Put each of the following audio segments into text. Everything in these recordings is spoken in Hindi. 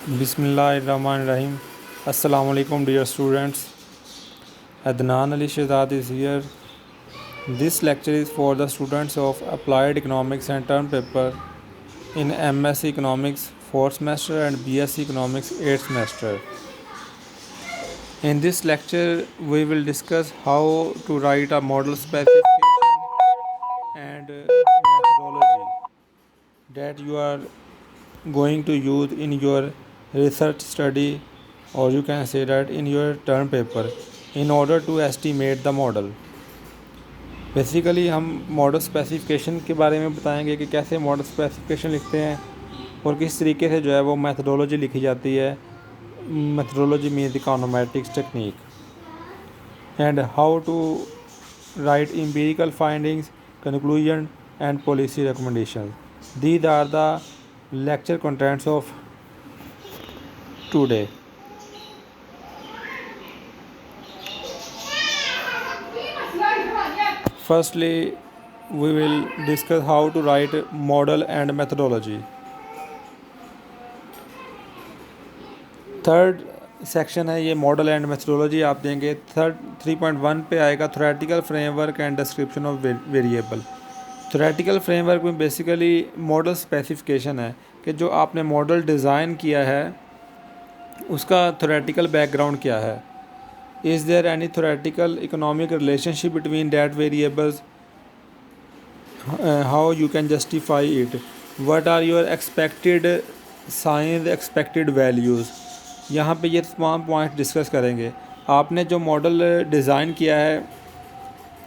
Bismillahirrahmanirrahim. Assalamu alaikum dear students. Adnan Ali Shehzad is here. This lecture is for the students of Applied Economics and Term Paper in MSc Economics 4th semester and BSc Economics 8th semester. In this lecture, we will discuss how to write a model specification and methodology that you are going to use in your research study, or you can say that in your term paper, in order to estimate the model. Basically हम मॉडल स्पेसिफिकेशन के बारे में बताएंगे कि कैसे मॉडल स्पेसिफिकेशन लिखते हैं और किस तरीके से जो है वो मैथडोलॉजी लिखी जाती है. Methodology means econometrics technique and how to write empirical findings, conclusion and policy recommendation. These are the lecture contents of today. Firstly, we will discuss how to write model and methodology. Third section है ये मॉडल एंड मेथडोलॉजी आप देंगे. 3.1 पे आएगा theoretical framework and description of variable. Theoretical framework में बेसिकली मॉडल स्पेसिफिकेशन है कि जो आपने मॉडल डिज़ाइन किया है उसका थ्योरेटिकल बैकग्राउंड क्या है. Is there any theoretical economic relationship between that variables, how you can justify it, what are your expected science, expected values. यहाँ पे ये तमाम पॉइंट डिस्कस करेंगे. आपने जो मॉडल डिज़ाइन किया है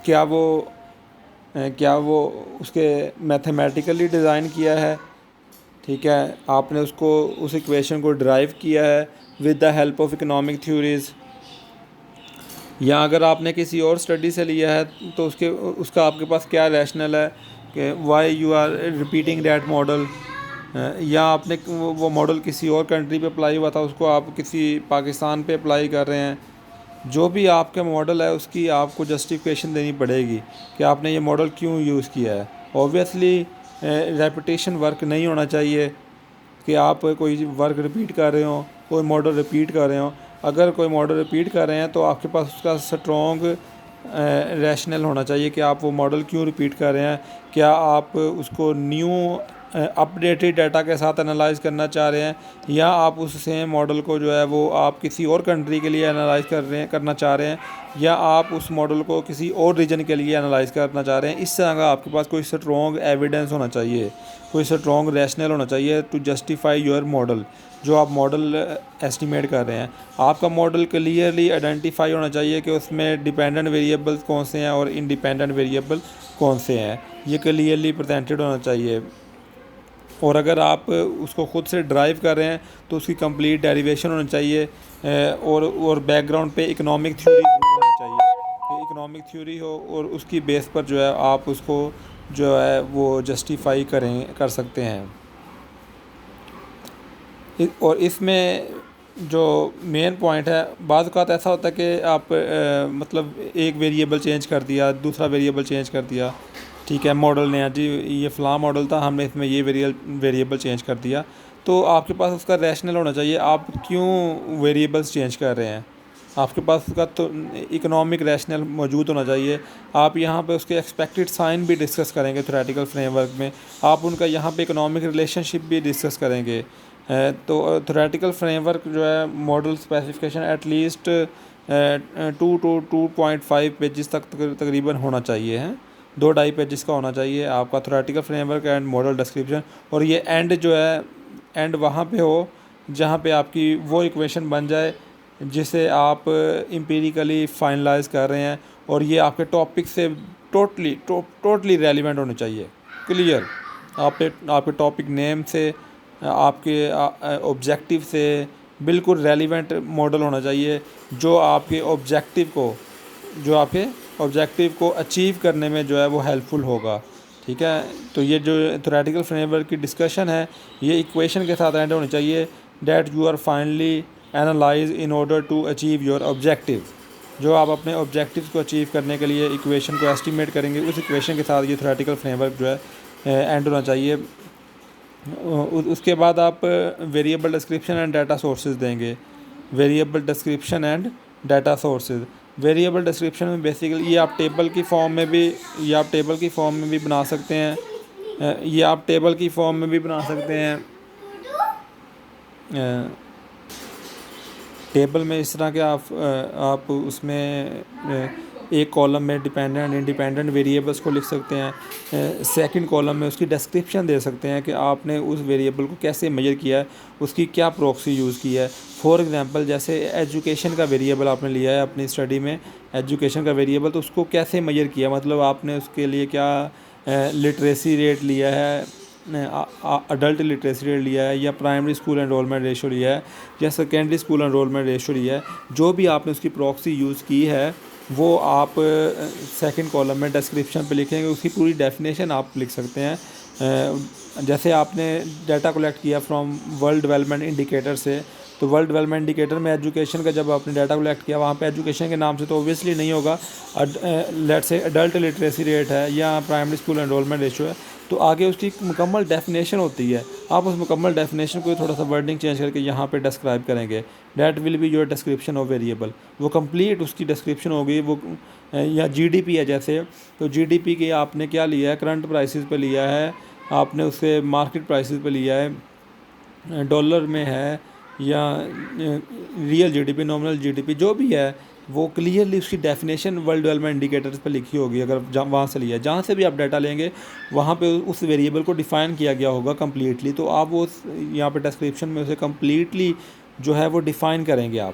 क्या वो उसके मैथमेटिकली डिज़ाइन किया है, ठीक है. आपने उसको उस इक्वेशन को ड्राइव किया है with the help of economic theories, या अगर आपने किसी और स्टडी से लिया है तो उसका आपके पास क्या रैशनल है कि why you are repeating that model, या आपने वो मॉडल किसी और कंट्री पे अप्लाई हुआ था उसको आप किसी पाकिस्तान पे अप्लाई कर रहे हैं. जो भी आपका मॉडल है उसकी आपको जस्टिफिकेशन देनी पड़ेगी कि आपने ये मॉडल क्यों यूज़ किया है. ऑब्वियसली रेपिटेशन वर्क नहीं होना चाहिए कि आप कोई वर्क रिपीट कर रहे हो, कोई मॉडल रिपीट कर रहे हो. अगर कोई मॉडल रिपीट कर रहे हैं तो आपके पास उसका स्ट्रॉन्ग रैशनल होना चाहिए कि आप वो मॉडल क्यों रिपीट कर रहे हैं. क्या आप उसको न्यू अपडेटेड डाटा के साथ एनालाइज करना चाह रहे हैं, या आप उस सेम मॉडल को जो है वो आप किसी और कंट्री के लिए एनालाइज करना चाह रहे हैं, या आप उस मॉडल को किसी और रीजन के लिए एनालाइज करना चाह रहे हैं. इस तरह का आपके पास कोई स्ट्रॉन्ग एविडेंस होना चाहिए, कोई स्ट्रॉन्ग रैशनल होना चाहिए टू जस्टिफाई योर मॉडल. जो आप मॉडल एस्टिमेट कर रहे हैं आपका मॉडल क्लियरली आइडेंटिफाई होना चाहिए कि उसमें डिपेंडेंट वेरिएबल्स कौन से हैं और इंडिपेंडेंट वेरिएबल कौन से हैं. ये क्लियरली प्रेजेंटेड होना चाहिए. और अगर आप उसको ख़ुद से ड्राइव कर रहे हैं तो उसकी कंप्लीट डेरिवेशन होनी चाहिए, और बैकग्राउंड पे इकोनॉमिक थ्योरी होनी चाहिए. इकोनॉमिक थ्योरी हो और उसकी बेस पर जो है आप उसको जो है वो जस्टिफाई कर सकते हैं. और इसमें जो मेन पॉइंट है, बाज़ औक़ात ऐसा होता है कि आप मतलब एक वेरिएबल चेंज कर दिया, दूसरा वेरिएबल चेंज कर दिया, ठीक है. मॉडल ने जी ये फ़लाँ मॉडल था, हमने इसमें ये वेरिएबल चेंज कर दिया. तो आपके पास उसका रैशनल होना चाहिए आप क्यों वेरिएबल्स चेंज कर रहे हैं. आपके पास उसका तो इकोनॉमिक रैशनल मौजूद होना चाहिए. आप यहाँ पे उसके एक्सपेक्टेड साइन भी डिस्कस करेंगे थ्योरेटिकल फ्रेमवर्क में. आप उनका यहाँ पे इकोनॉमिक रिलेशनशिप भी डिस्कस करेंगे. तो थ्योरेटिकल फ्रेमवर्क जो है model specification at least 2 to 2.5 pages तक तकरीबन होना चाहिए हैं. 2-2.5 पेजेस का होना चाहिए आपका theoretical framework and model description. और ये एंड जो है एंड वहाँ पे हो जहाँ पे आपकी वो इक्वेशन बन जाए जिसे आप एम्पिरिकली फाइनलाइज कर रहे हैं, और ये आपके टॉपिक से टोटली रेलिवेंट होने चाहिए. क्लियर, आपके टॉपिक नेम से, आपके ऑब्जेक्टिव से बिल्कुल रेलिवेंट मॉडल होना चाहिए जो आपके ऑब्जेक्टिव को अचीव करने में जो है वो हेल्पफुल होगा, ठीक है. तो ये जो थ्योरेटिकल फ्रेमवर्क की डिस्कशन है ये इक्वेशन के साथ एंड होनी चाहिए. That you are finally analyse in order to achieve your objective. जो आप अपने ऑब्जेक्टिव को अचीव करने के लिए इक्वेशन को एस्टिमेट करेंगे, उस इक्वेशन के साथ ये थ्योरेटिकल फ्रेमवर्क जो है एंड होना चाहिए. उसके बाद आप variable description and data sources देंगे। Variable description and data sources, variable description में बेसिकली ये आप टेबल की फॉर्म में भी बना सकते हैं। ये आप टेबल की फॉर्म में भी बना सकते हैं। टेबल में इस तरह के आप उसमें एक कॉलम में डिपेंडेंट इंडिपेंडेंट वेरिएबल्स को लिख सकते हैं। सेकंड कॉलम में उसकी डिस्क्रिप्शन दे सकते हैं कि आपने उस वेरिएबल को कैसे मेजर किया है, उसकी क्या प्रॉक्सी यूज़ की है। फॉर एग्जांपल जैसे एजुकेशन का वेरिएबल आपने लिया है अपनी स्टडी में, एजुकेशन का वेरिएबल, तो उसको कैसे मेजर किया, मतलब आपने उसके लिए क्या लिटरेसी रेट लिया है, अडल्ट लिटरेसी रेट लिया है, या प्राइमरी स्कूल एनरोलमेंट रेशो लिया है, या सेकेंडरी स्कूल एनरोलमेंट रेशो लिया है। जो भी आपने उसकी प्रॉक्सी यूज़ की है वो आप सेकंड कॉलम में डिस्क्रिप्शन पे लिखेंगे, उसकी पूरी डेफिनेशन आप लिख सकते हैं। जैसे आपने डाटा कलेक्ट किया फ्रॉम वर्ल्ड डेवलपमेंट इंडिकेटर से, तो वर्ल्ड डेवलपमेंट इंडिकेटर में एजुकेशन का जब आपने डाटा कलेक्ट किया वहाँ पे एजुकेशन के नाम से तो ओबियसली नहीं होगा। Let's say adult literacy rate है या प्राइमरी स्कूल एनरोलमेंट रेशो है, तो आगे उसकी एक मुकम्मल डेफिनेशन होती है। आप उस मुकम्मल डेफिनेशन को थोड़ा सा वर्डिंग चेंज करके यहाँ पे डिस्क्राइब करेंगे। That will be your description of variable. वो कंप्लीट उसकी डिस्क्रिप्शन होगी। वो या जीडीपी है जैसे, तो जीडीपी के आपने क्या लिया है, करंट प्राइसेस पे लिया है, आपने उसे मार्केट प्राइसेस पे लिया है, डॉलर में है, या रियल जीडीपी, नॉमिनल जीडीपी, जो भी है वो क्लियरली उसकी डेफिनेशन वर्ल्ड डेवलपमेंट इंडिकेटर्स पर लिखी होगी। अगर वहाँ से लिया, जहाँ से भी आप डाटा लेंगे वहाँ पे उस वेरिएबल को डिफ़ाइन किया गया होगा कम्प्लीटली, तो आप वो यहाँ पे डिस्क्रिप्शन में उसे कम्प्लीटली जो है वो डिफ़ाइन करेंगे आप,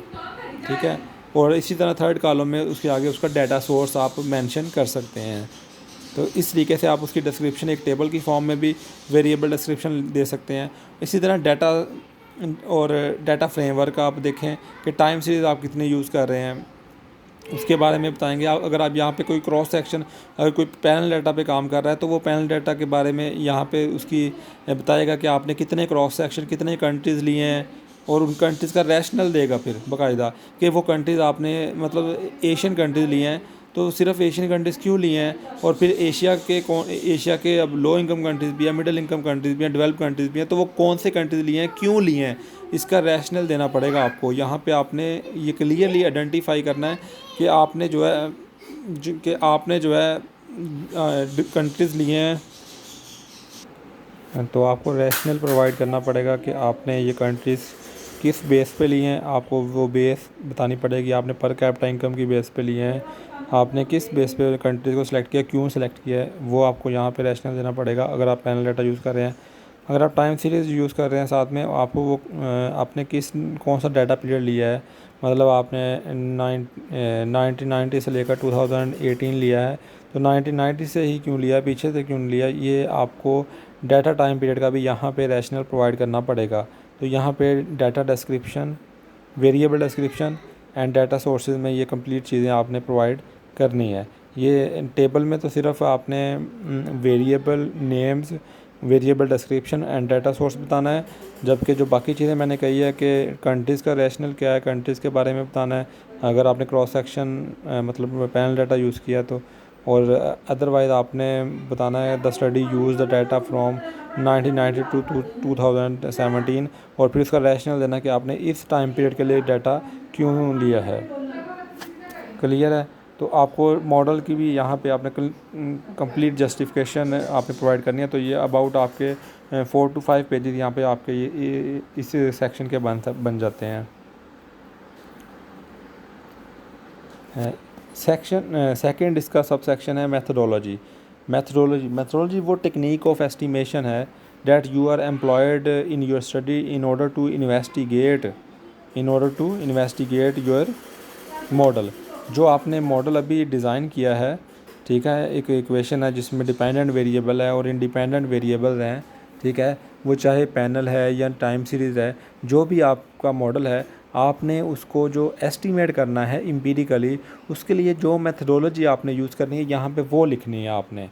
ठीक है। और इसी तरह थर्ड कॉलम में उसके आगे उसका डाटा सोर्स आप मेंशन कर सकते हैं। तो इस तरीके से आप उसकी डिस्क्रिप्शन एक टेबल की फॉर्म में भी वेरिएबल डिस्क्रिप्शन दे सकते हैं। इसी तरह डाटा और डाटा फ्रेमवर्क आप देखें कि टाइम सीरीज़ आप कितने यूज़ कर रहे हैं, उसके बारे में बताएंगे। अगर आप यहाँ पे कोई क्रॉस सेक्शन, अगर कोई पैनल डाटा पे काम कर रहा है तो वो पैनल डाटा के बारे में यहाँ पे उसकी बताएगा कि आपने कितने क्रॉस सेक्शन, कितने कंट्रीज़ लिए हैं, और उन कंट्रीज़ का रैशनल देगा फिर बाकायदा कि वो कंट्रीज़ आपने मतलब एशियन कंट्रीज़ लिए हैं तो सिर्फ एशियन कंट्रीज़ क्यों लिए हैं, और फिर एशिया के अब लो इनकम कंट्रीज़ भी हैं, मिडिल इनकम कंट्रीज़ भी हैं, डेवलप कंट्रीज़ भी हैं, तो वो कौन से कंट्रीज़ लिए हैं, क्यों लिए हैं, इसका रैशनल देना पड़ेगा आपको। यहाँ पे आपने ये क्लियरली आइडेंटिफाई करना है कि आपने जो है कंट्रीज़ लिए हैं, तो आपको रैशनल प्रोवाइड करना पड़ेगा कि आपने ये कंट्रीज़ किस बेस पे लिए हैं। आपको वो बेस बतानी पड़ेगी, आपने पर कैपिटा इनकम की बेस पे लिए हैं, आपने किस बेस पे कंट्रीज़ को सिलेक्ट किया, क्यों सिलेक्ट किया है, वो आपको यहाँ पे रैशनल देना पड़ेगा अगर आप पैनल डाटा यूज़ कर रहे हैं। अगर आप टाइम सीरीज़ यूज़ कर रहे हैं साथ में, आपको वो आपने कौन सा डाटा पीरियड लिया है, मतलब आपने 1990 से लेकर 2018 लिया है, तो 1990 से ही क्यों लिया, पीछे से क्यों नहीं लिया, ये आपको डाटा टाइम पीरियड का भी यहाँ पे रैशनल प्रोवाइड करना पड़ेगा। तो यहाँ पे data description, variable description and data sources में ये कंप्लीट चीज़ें आपने प्रोवाइड करनी है। ये टेबल में तो सिर्फ आपने variable names, variable description and data source बताना है, जबकि जो बाकी चीज़ें मैंने कही है कि कंट्रीज़ का रैशनल क्या है, कंट्रीज़ के बारे में बताना है, अगर आपने क्रॉस सेक्शन मतलब पैनल डाटा यूज़ किया तो, और अदरवाइज़ आपने बताना है the study use the data from 1990 to 2017, और फिर उसका रैशनल देना कि आपने इस टाइम पीरियड के लिए डाटा क्यों लिया है। क्लियर है? तो आपको मॉडल की भी यहाँ पे आपने कंप्लीट जस्टिफिकेशन आपने प्रोवाइड करनी है। तो ये अबाउट आपके 4 to 5 पेजेस यहाँ पे आपके ये इस सेक्शन के बन जाते हैं। सेकंड इसका सब सेक्शन है मैथडोलॉजी। मैथडोलॉजी वो टेक्निक ऑफ एस्टिमेशन है that you are employed in your study in order to investigate your model. जो आपने मॉडल अभी डिज़ाइन किया है, ठीक है, एक इक्वेशन है जिसमें डिपेंडेंट वेरिएबल है और इंडिपेंडेंट वेरिएबल हैं, ठीक है, वो चाहे पैनल है या टाइम सीरीज़ है, जो भी आपका मॉडल है, आपने उसको जो एस्टीमेट करना है एम्पिरिकली, उसके लिए जो मेथडोलॉजी आपने यूज़ करनी है यहाँ पे वो लिखनी है आपने,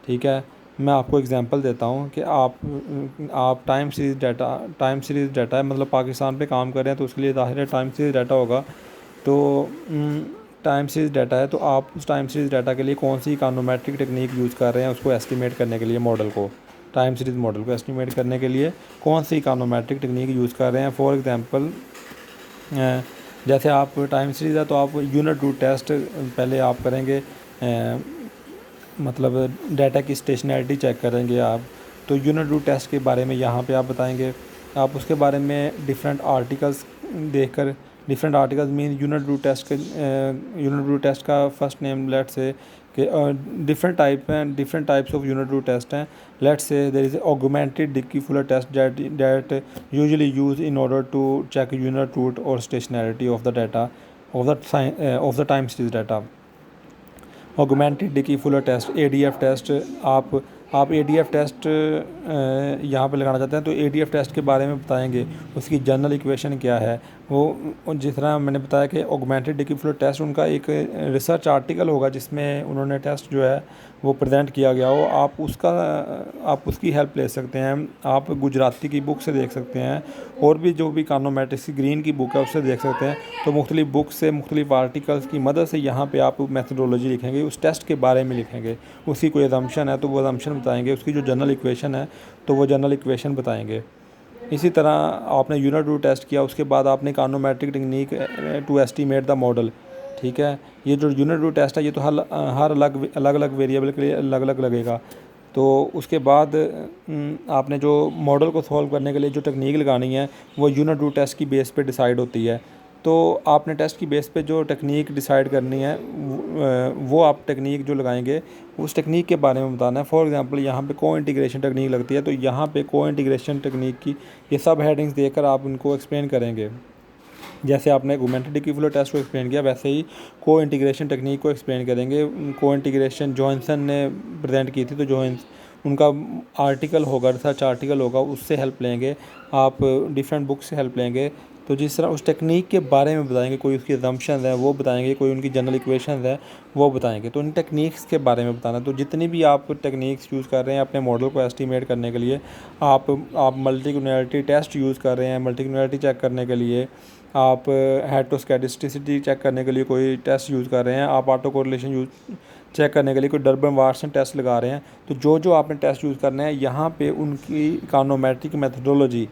ठीक है। मैं आपको एग्जांपल देता हूँ कि आप टाइम सीरीज़ डाटा है, मतलब पाकिस्तान पे काम कर रहे हैं तो उसके लिए ज़ाहिर है टाइम सीरीज़ डाटा होगा। तो टाइम सीरीज़ डाटा है तो आप उस टाइम सीरीज़ डाटा के लिए कौन सी इकोनोमेट्रिक टेक्निक यूज़ कर रहे हैं उसको एस्टिमेट करने के लिए मॉडल को, टाइम सीरीज़ मॉडल को एस्टिमेट करने के लिए कौन सी इकोनोमेट्रिक टेक्निक यूज़ कर रहे हैं। फॉर एग्जांपल जैसे आप टाइम सीरीज़ है तो आप यूनिट रूट टेस्ट पहले आप करेंगे, मतलब डाटा की स्टेशनैरिटी चेक करेंगे आप, तो यूनिट रूट टेस्ट के बारे में यहाँ पे आप बताएंगे। आप उसके बारे में डिफरेंट आर्टिकल्स देखकर, different articles mean unit root test का फर्स्ट नेम लेट्स से कि different types of unit root test हैं। Let's say there is augmented Dickey Fuller test that usually use in order to check unit root और stationarity of the data of the time series data. Augmented Dickey Fuller test, ADF test, आप ADF टेस्ट यहाँ पे लगाना चाहते हैं तो ADF टेस्ट के बारे में बताएंगे, उसकी जनरल इक्वेशन क्या है। वो जिस तरह मैंने बताया कि ऑगमेंटेड डिकी फुलर टेस्ट उनका एक रिसर्च आर्टिकल होगा जिसमें उन्होंने टेस्ट जो है वो प्रेजेंट किया गया हो, आप उसकी हेल्प ले सकते हैं। आप गुजराती की बुक से देख सकते हैं, और भी जो भी इकोनोमेट्रिक्स ग्रीन की बुक है उससे देख सकते हैं। तो मुख्तलिफ बुक से मुख्तलिफ आर्टिकल्स की मदद से यहाँ पे आप मेथडोलॉजी लिखेंगे, उस टेस्ट के बारे में लिखेंगे। उसकी कोई अजम्पशन है तो वो अजम्पशन बताएंगे, उसकी जो जनरल इक्वेशन है तो वो जनरल इक्वेशन बताएंगे। इसी तरह आपने यूनिट रूट टेस्ट किया, उसके बाद आपने econometric technique to estimate the model, ठीक है। ये जो यूनिट रूट टेस्ट है ये तो हर अलग वेरिएबल के लिए अलग अलग लगेगा। तो उसके बाद आपने जो मॉडल को सॉल्व करने के लिए जो टेक्निक लगानी है वो यूनिट रूट टेस्ट की बेस पे डिसाइड होती है। तो आपने टेस्ट की बेस पे जो टेक्निक डिसाइड करनी है वो आप टेक्निक जो लगाएंगे उस टेक्निक के बारे में बताना है। फॉर एग्जांपल यहाँ पे को इंटीग्रेशन टेक्निक लगती है, तो यहाँ पे को इंटीग्रेशन टेक्निक की ये सब हेडिंग्स देकर आप उनको एक्सप्लेन करेंगे। जैसे आपने ऑगमेंटेड डिकी फुलर टेस्ट को एक्सप्लेन किया, वैसे ही को इंटीग्रेशन टेक्निक को एक्सप्लेन करेंगे। को इंटीग्रेशन जॉनसन ने प्रेजेंट की थी, तो उनका आर्टिकल होगा, रिसर्च आर्टिकल होगा, उससे हेल्प लेंगे आप, डिफरेंट बुक से हेल्प लेंगे। तो जिस तरह उस टेक्निक के बारे में बताएंगे, कोई उसकी अजम्पशंस है वो बताएंगे, कोई उनकी जनरल इक्वेशंस है वो बताएंगे। तो उन टेक्निक्स के बारे में बताना। तो जितनी भी आप टेक्निक्स यूज़ कर रहे हैं अपने मॉडल को एस्टिमेट करने के लिए, आप मल्टीक्यूलरिटी टेस्ट यूज़ कर रहे हैं, मल्टीक्यूलरिटी चेक करने के लिए, आप हेटेरोस्केडस्टिसिटी चेक करने के लिए कोई टेस्ट यूज़ कर रहे हैं, आप ऑटो कोरिलेशन यूज़ चेक करने के लिए कोई डर्बन-वाटसन टेस्ट लगा रहे हैं, तो जो आपने टेस्ट यूज़ करने हैं यहाँ पे उनकी इकोनोमेट्रिक मेथडोलॉजी,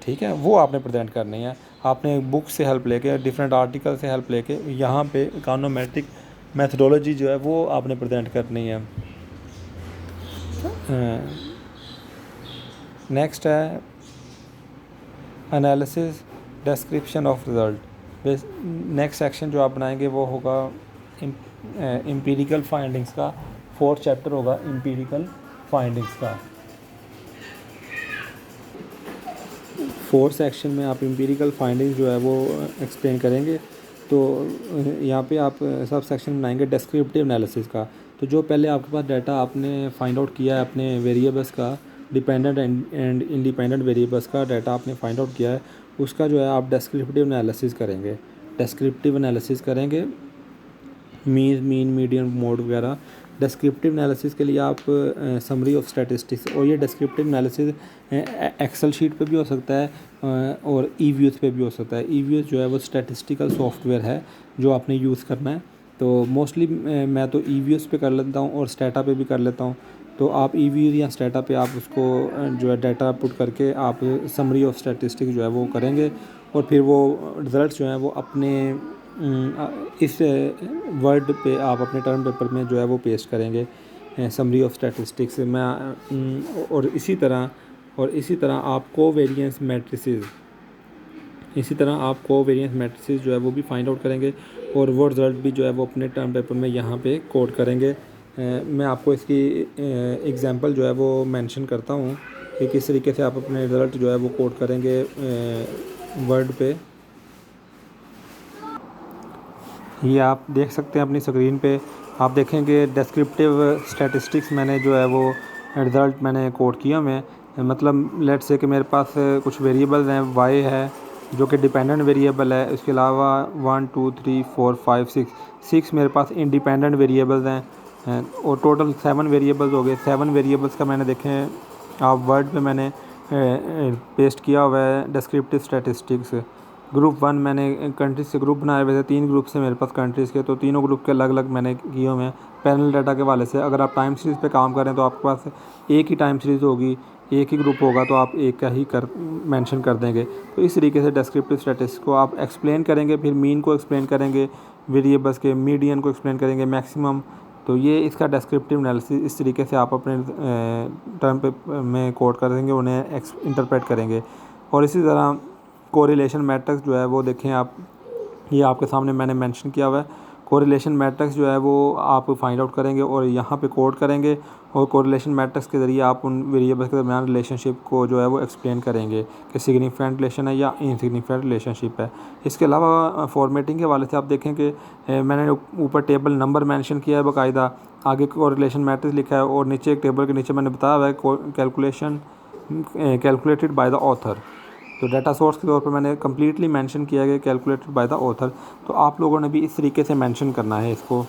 ठीक है, वो आपने प्रेजेंट करनी है। आपने बुक से हेल्प लेके, डिफरेंट आर्टिकल से हेल्प लेके यहाँ पे इकोनोमेट्रिक मेथडोलॉजी जो है वो आपने प्रेजेंट करनी है। नेक्स्ट है analysis description of result. Next section जो आप बनाएंगे वो होगा एम्पिरिकल फाइंडिंग्स का। 4th चैप्टर होगा एम्पिरिकल फाइंडिंग्स का। 4th सेक्शन में आप एम्पिरिकल फाइंडिंग्स जो है वो एक्सप्लेन करेंगे। तो यहाँ पे आप सब सेक्शन बनाएंगे डिस्क्रिप्टिव एनालिसिस का। तो जो पहले आपके पास डाटा आपने फाइंड आउट किया है अपने वेरिएबल्स का, डिपेंडेंट एंड इंडिपेंडेंट वेरिएबल्स का डाटा आपने फाइंड आउट किया है, उसका जो है आप डिस्क्रिप्टिव एनालिसिस करेंगे। डिस्क्रिप्टिव एनालिसिस करेंगे, मीन मीडियन मोड वगैरह। डिस्क्रिप्टिव एनालिसिस के लिए आप समरी ऑफ स्टैटिस्टिक्स, और ये डिस्क्रिप्टिव एनालिसिस एक्सेल शीट पे भी हो सकता है और ईव्यूज़ पे भी हो सकता है। ईव्यूज़ जो है वो स्टैटिस्टिकल सॉफ्टवेयर है जो आपने यूज़ करना है। तो मोस्टली मैं तो ईव्यूज़ पे कर लेता हूँ और स्टैटा पे भी कर लेता हूँ। तो आप ईव्यूज़ या स्टैटा पे आप उसको जो है डाटा पुट करके आप समरी ऑफ स्टैटिस्टिक्स जो है वो करेंगे, और फिर वो रिज़ल्ट्स जो हैं वो अपने इस वर्ड पे आप अपने टर्म पेपर में जो है वो पेस्ट करेंगे, समरी ऑफ स्टैटिस्टिक्स में। और इसी तरह आप कोवेरिएंस मैट्रिसेस जो है वो भी फाइंड आउट करेंगे, और वो रिज़ल्ट भी जो है वो अपने टर्म पेपर में यहाँ पे कोड करेंगे। मैं आपको इसकी एग्जांपल जो है वो मेंशन करता हूँ कि किस तरीके से आप अपने रिज़ल्ट जो है वो कोड करेंगे वर्ड पे। ये आप देख सकते हैं अपनी स्क्रीन पे, आप देखेंगे डिस्क्रिप्टिव स्टैटिस्टिक्स मैंने जो है वो रिज़ल्ट मैंने कोड किया मैं, मतलब लेट्स से कि मेरे पास कुछ वेरिएबल्स हैं, y है जो कि डिपेंडेंट वेरिएबल है, इसके अलावा 1 2 3 4 5 6 मेरे पास इंडिपेंडेंट वेरिएबल्स हैं, और टोटल 7 वेरिएबल्स हो गए। 7 वेरिएबल्स का मैंने देखें आप वर्ड पे मैंने पेस्ट किया हुआ है डिस्क्रिप्टिव स्टैटिस्टिक्स। ग्रुप 1 मैंने कंट्रीज़ से ग्रुप बनाए हुए थे, 3 ग्रुप से मेरे पास कंट्रीज़ के, तो तीनों ग्रुप के अलग अलग मैंने किए हुए हैं। पैरेलल डाटा के हवाले से अगर आप टाइम सीरीज़ पे काम करें तो आपके पास एक ही टाइम सीरीज़ होगी, एक ही ग्रुप होगा, तो आप एक का ही मेंशन कर देंगे। तो इस तरीके से डिस्क्रिप्टिव स्टैटिस्टिक्स को आप एक्सप्लेन करेंगे, फिर मीन को एक्सप्लेन करेंगे, वेरिएबल्स के मीडियन को एक्सप्लेन करेंगे, मैक्सिमम। तो ये इसका डिस्क्रिप्टिव एनालिसिस इस तरीके से आप अपने टर्म पे में कोड करेंगे, उन्हें इंटरप्रेट करेंगे। और इसी तरह कोरिलेशन मैट्रिक्स जो है वो देखें आप, ये आपके सामने मैंने मेंशन किया हुआ है। कोरिलेशन मैट्रिक्स जो है वो आप फाइंड आउट करेंगे और यहाँ पे कोड करेंगे, और कोरिलेशन मैट्रिक्स के ज़रिए आप उन वेरिएबल्स के दरमियान रिलेशनशिप को जो है वो एक्सप्लेन करेंगे कि सिग्निफिकेंट रिलेशन है या इनसिग्निफिकेंट रिलेशनशिप है। इसके अलावा फॉर्मेटिंग के हवाले से आप देखें कि मैंने ऊपर टेबल नंबर मेंशन किया है बाकायदा, आगे कोरिलेशन मैट्रिक्स लिखा है, और नीचे एक टेबल के नीचे मैंने बताया हुआ है कैलकुलेटेड बाय द ऑथर। तो डाटा सोर्स के तौर पर मैंने कम्प्लीटली मेंशन किया है कैलकुलेटेड बाय द ऑथर। तो आप लोगों ने भी इस तरीके से मेंशन करना है इसको।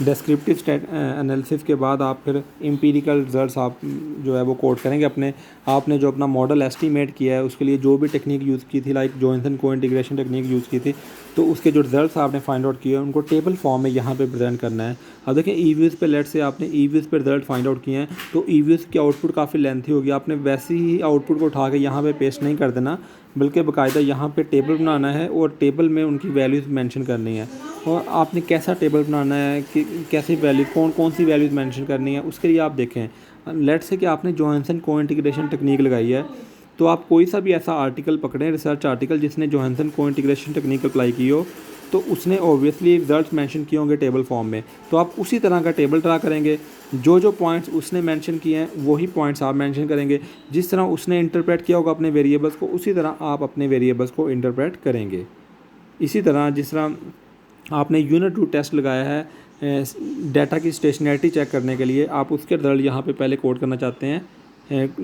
डिस्क्रिप्टिव एनालिसिस के बाद आप फिर एम्पिरिकल रिजल्ट्स आप जो है वो कोड करेंगे अपने। आपने जो अपना मॉडल एस्टीमेट किया है उसके लिए जो भी टेक्निक यूज़ की थी, लाइक जॉनसन को इंटीग्रेशन टेक्निक यूज़ की थी, तो उसके जो रिजल्ट्स आपने फाइंड आउट किए हैं उनको टेबल फॉर्म में यहाँ पे प्रेजेंट करना है। अब देखें ईवीएस पे, लेट से आपने ईवीएस पे रिजल्ट फाइंड आउट किए हैं, तो ईवीएस की आउटपुट काफ़ी लेंथी होगी, आपने वैसी ही आउटपुट को उठा के यहाँ पे पेस्ट नहीं कर देना, बल्कि बाकायदा यहाँ पे टेबल बनाना है और टेबल में उनकी वैल्यूज़ मेंशन करनी है। और आपने कैसा टेबल बनाना है कि कैसी वैल्यू, कौन सी वैल्यूज़ मेंशन करनी है, उसके लिए आप देखें। लेट्स से कि आपने जॉनसन को इंटीग्रेशन टेक्निक लगाई है, तो आप कोई सा भी ऐसा आर्टिकल पकड़ें, रिसर्च आर्टिकल जिसने जॉनसन को इंटीग्रेशन टेक्निक अप्लाई की हो, तो उसने ऑब्वियसली रिजल्ट्स मेंशन किए होंगे टेबल फॉर्म में। तो आप उसी तरह का टेबल ड्रा करेंगे, जो पॉइंट्स उसने मेंशन किए हैं वही पॉइंट्स आप मेंशन करेंगे। जिस तरह उसने इंटरप्रेट किया होगा अपने वेरिएबल्स को, उसी तरह आप अपने वेरिएबल्स को इंटरप्रेट करेंगे। इसी तरह जिस तरह आपने यूनिट रूट टेस्ट लगाया है डाटा की स्टेशनैरिटी चेक करने के लिए, आप उसके रिजल्ट यहाँ पे पहले कोड करना चाहते हैं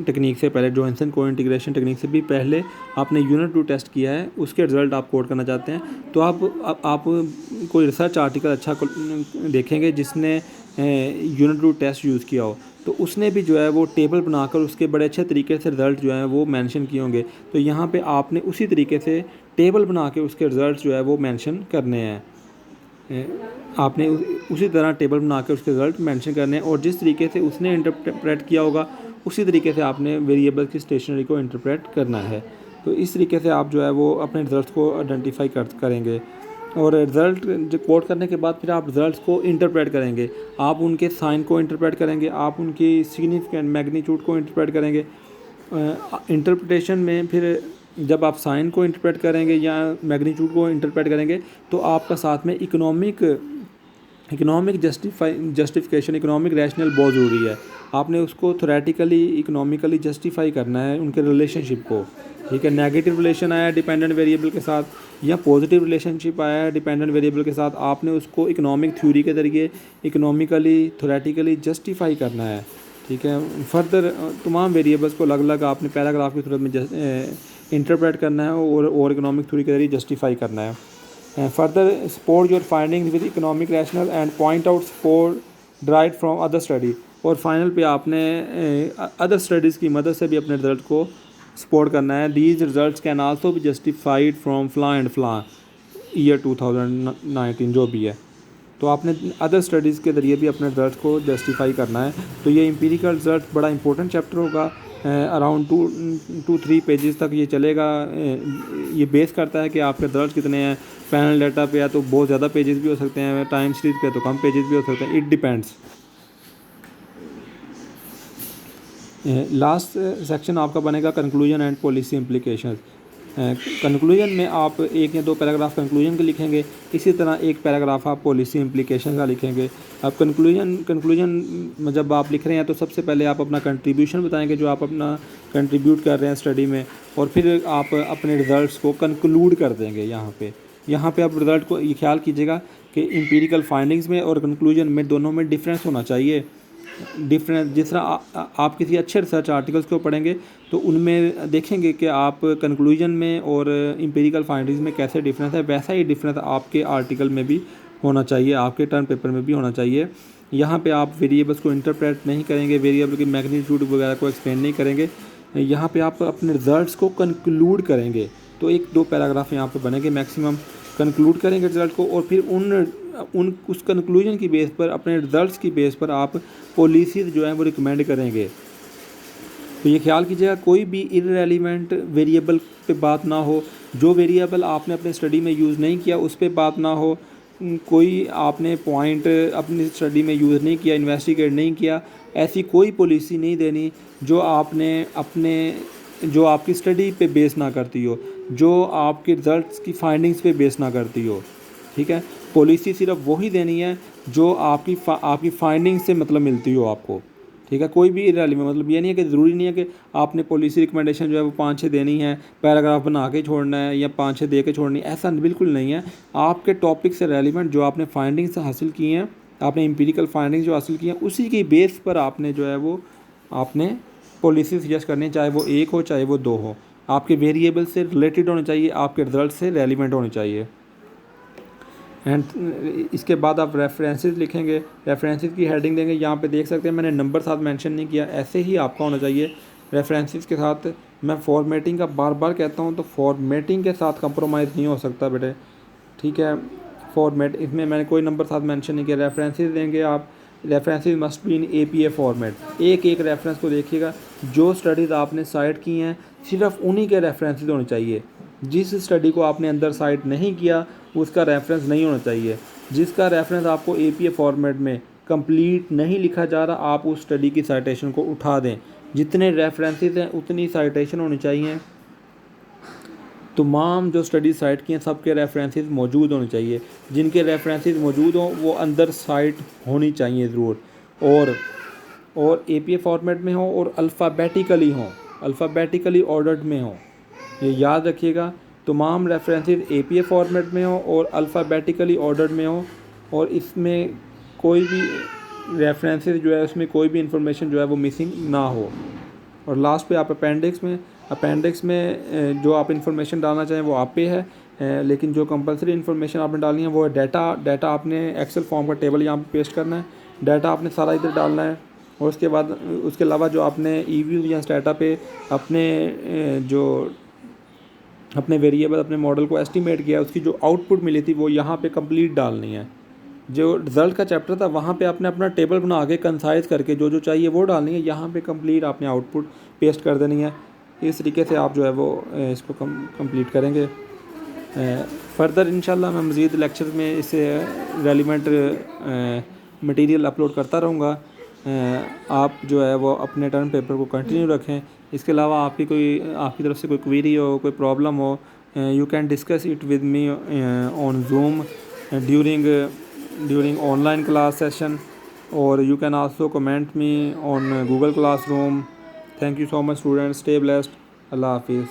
टेक्निक से पहले, जॉनसन को इंटीग्रेशन टेक्निक से भी पहले आपने यूनिट रूट टेस्ट किया है, उसके रिज़ल्ट आप कोड करना चाहते हैं। तो आप कोई रिसर्च आर्टिकल अच्छा देखेंगे जिसने यूनिट रूट टेस्ट यूज़ किया हो, तो उसने भी जो है वो टेबल बनाकर उसके बड़े अच्छे तरीके से रिज़ल्ट जो हैं वो मेंशन किए होंगे। तो यहाँ पे आपने उसी तरीके से टेबल बना के उसके रिज़ल्ट जो है वो मेंशन करने हैं। आपने उसी तरह टेबल बना के उसके रिज़ल्ट मेंशन करने हैं, और जिस तरीके से उसने इंटरप्रेट किया होगा उसी तरीके से आपने वेरिएबल की स्टेशनरी को इंटरप्रेट करना है। तो इस तरीके से आप जो है वो अपने रिज़ल्ट को आइडेंटिफाई करेंगे, और रिज़ल्ट जो कोड करने के बाद फिर आप रिज़ल्ट को इंटरप्रेट करेंगे। आप उनके साइन को इंटरप्रेट करेंगे, आप उनकी सिग्निफिकेंट मैग्नीट्यूड को इंटरप्रेट करेंगे। इंटरप्रिटेशन में फिर जब आप साइन को इंटरप्रेट करेंगे या मैग्नीट्यूड को इंटरप्रेट करेंगे, तो आपका साथ में इकोनॉमिक जस्टिफिकेशन, इकोनॉमिक रैशनल बहुत ज़रूरी है। आपने उसको थ्योरेटिकली इकोनॉमिकली जस्टिफाई करना है उनके रिलेशनशिप को, ठीक है। नेगेटिव रिलेशन आया डिपेंडेंट वेरिएबल के साथ या पॉजिटिव रिलेशनशिप आया है डिपेंडेंट वेरिएबल के साथ, आपने उसको इकोनॉमिक थ्योरी के ज़रिए इकोनॉमिकली थ्योरेटिकली जस्टिफाई करना है, ठीक है। फर्दर तमाम वेरिएबल्स को अलग अलग आपने पैराग्राफ की सूरत में इंटरप्रेट करना है और इकोनॉमिक थ्योरी के ज़रिए जस्टिफाई करना है। Further support your findings with economic rational and point out support drive from other study. और फाइनल पे आपने अदर स्टडीज़ की मदद से भी अपने रिजल्ट को सपोर्ट करना है। These results can also be justified from फ्ला एंड फ्ला ईयर 2019 जो भी है। तो आपने अदर स्टडीज़ के ज़रिए भी अपने रिजल्ट को जस्टिफाई करना है। तो ये एम्पिरिकल रिजल्ट बड़ा इंपॉर्टेंट चैप्टर होगा, अराउंड 2-3 पेजेस तक ये चलेगा। ये बेस करता है कि आपके रिजल्ट कितने हैं। पैनल डाटा पे है तो बहुत ज़्यादा पेजेस भी हो सकते हैं, टाइम सीरीज़ पे तो कम पेजेस भी हो सकते हैं, इट डिपेंड्स। लास्ट सेक्शन आपका बनेगा conclusion and policy implications. Conclusion में आप 1 या 2 पैराग्राफ कंक्लूजन के लिखेंगे, इसी तरह 1 पैराग्राफ आप पॉलिसी इम्प्लीकेशन का लिखेंगे। अब कंक्लूजन जब आप लिख रहे हैं तो सबसे पहले आप अपना कंट्रीब्यूशन बताएंगे जो आप अपना कंट्रीब्यूट कर रहे हैं स्टडी में, और फिर आप अपने रिज़ल्ट्स को कंक्लूड कर देंगे। यहाँ पे आप रिज़ल्ट को ये ख्याल कीजिएगा कि एम्पिरिकल फाइंडिंग्स में और कंक्लूजन में दोनों में डिफरेंस होना चाहिए। डिफरेंस जिस तरह आप किसी अच्छे रिसर्च आर्टिकल्स को पढ़ेंगे तो उनमें देखेंगे कि आप कंक्लूजन में और एम्पिरिकल फाइंडिंग्स में कैसे डिफरेंस है, वैसा ही डिफरेंस आपके आर्टिकल में भी होना चाहिए, आपके टर्म पेपर में भी होना चाहिए। यहाँ पे आप वेरिएबल्स को इंटरप्रेट नहीं करेंगे, वेरिएबल की मैग्नीट्यूड वगैरह को एक्सप्लेन नहीं करेंगे, यहाँ पे आप अपने रिजल्ट्स को कंक्लूड करेंगे। तो 1-2 पैराग्राफ यहाँ पे बनेंगे मैक्सिमम। कंक्लूड करेंगे रिज़ल्ट को, और फिर उस कंक्लूजन की बेस पर, अपने रिज़ल्ट्स की बेस पर आप पॉलिसीज़ जो है वो रिकमेंड करेंगे। तो ये ख्याल कीजिएगा कोई भी इररेलीवेंट वेरिएबल पे बात ना हो, जो वेरिएबल आपने अपने स्टडी में यूज़ नहीं किया उस पे बात ना हो, कोई आपने पॉइंट अपनी स्टडी में यूज़ नहीं किया, इन्वेस्टिगेट नहीं किया, ऐसी कोई पॉलिसी नहीं देनी जो आपकी स्टडी पे बेस ना करती हो, जो आपके रिज़ल्ट्स की फाइंडिंग्स पे बेस ना करती हो। ठीक है, पॉलिसी सिर्फ वही देनी है जो आपकी फाइंडिंग्स से मतलब मिलती हो आपको। ठीक है, कोई भी इररेलेवेंट, मतलब ये नहीं है कि ज़रूरी नहीं है कि आपने पॉलिसी रिकमेंडेशन जो है वो 5-6 देनी है, पैराग्राफ बना के छोड़ना है या 5-6 दे के छोड़नी है, ऐसा बिल्कुल नहीं है। आपके टॉपिक से रेलिवेंट जो आपने फाइंडिंग्स हासिल की हैं, आपने एम्पिरिकल फाइंडिंग्स जो हासिल की हैं, उसी की बेस पर आपने जो है वो आपने पॉलिसी सजेस्ट करनी, चाहे वो 1 हो चाहे वो 2 हो। आपके वेरिएबल से रिलेटेड होने चाहिए, आपके रिजल्ट से रेलिवेंट होने चाहिए। एंड इसके बाद आप रेफरेंसेस लिखेंगे, रेफरेंसेस की हेडिंग देंगे। यहाँ पे देख सकते हैं मैंने नंबर साथ मेंशन नहीं किया, ऐसे ही आपका होना चाहिए रेफरेंसेस के साथ। मैं फॉर्मेटिंग का बार बार कहता हूँ, तो फॉर्मेटिंग के साथ कंप्रोमाइज़ नहीं हो सकता बेटे। ठीक है, फॉर्मेट इसमें मैंने कोई नंबर साथ मेंशन नहीं किया। रेफरेंसेस देंगे आप, references must be in APA format. एक एक रेफरेंस को देखिएगा, जो स्टडीज़ आपने साइट की हैं सिर्फ उन्हीं के रेफरेंसेस होने चाहिए। जिस स्टडी को आपने अंदर साइट नहीं किया उसका रेफरेंस नहीं होना चाहिए। जिसका रेफरेंस आपको APA फॉर्मेट में कंप्लीट नहीं लिखा जा रहा, आप उस स्टडी की साइटेशन को उठा दें। जितने रेफरेंसेस हैं उतनी साइटेशन होनी चाहिए। तमाम जो स्टडी साइट की हैं सबके रेफरेंसेस मौजूद होने चाहिए। जिनके रेफरेंसेस मौजूद हों वो अंदर साइट होनी चाहिए ज़रूर, और APA फॉर्मेट में हो और अल्फ़ाबेटिकली हों, अल्फ़ाबेटिकली ऑर्डर्ड में हों। ये याद रखिएगा, तमाम रेफरेंसेस APA फॉर्मेट में हो और अल्फ़ाबेटिकली ऑर्डर्ड में हो, और इसमें कोई भी रेफरेंसेस जो है उसमें कोई भी इंफॉर्मेशन जो है वो मिसिंग ना हो। और लास्ट पे आप अपेंडिक्स में जो आप इंफॉर्मेशन डालना चाहें वो आप पे है, लेकिन जो कंपलसरी इंफॉर्मेशन आपने डालनी है वो है डाटा आपने एक्सेल फॉर्म का टेबल यहाँ पे पेस्ट करना है, डाटा आपने सारा इधर डालना है। और उसके बाद उसके अलावा जो आपने ईव्यू या स्टेटा पे अपने वेरिएबल, अपने मॉडल को एस्टिमेट किया, उसकी जो आउटपुट मिली थी वो यहाँ पे कंप्लीट डालनी है। जो रिज़ल्ट का चैप्टर था वहाँ पे आपने अपना टेबल बना के कंसाइज करके जो जो चाहिए वो डालनी है, यहाँ पे कंप्लीट आपने आउटपुट पेस्ट कर देनी है। इस तरीके से आप जो है वो इसको कंप्लीट करेंगे। फर्दर इंशाल्लाह मैं मज़ीद लेक्चर में इससे रेलिवेंट मटेरियल अपलोड करता रहूँगा। आप जो है वो अपने टर्म पेपर को कंटिन्यू रखें। इसके अलावा आपकी तरफ से कोई क्वेरी हो, कोई प्रॉब्लम हो, you can discuss it with me on Zoom during online class session, or you can also comment me on Google Classroom. Thank you so much students, stay blessed. Allah Hafiz.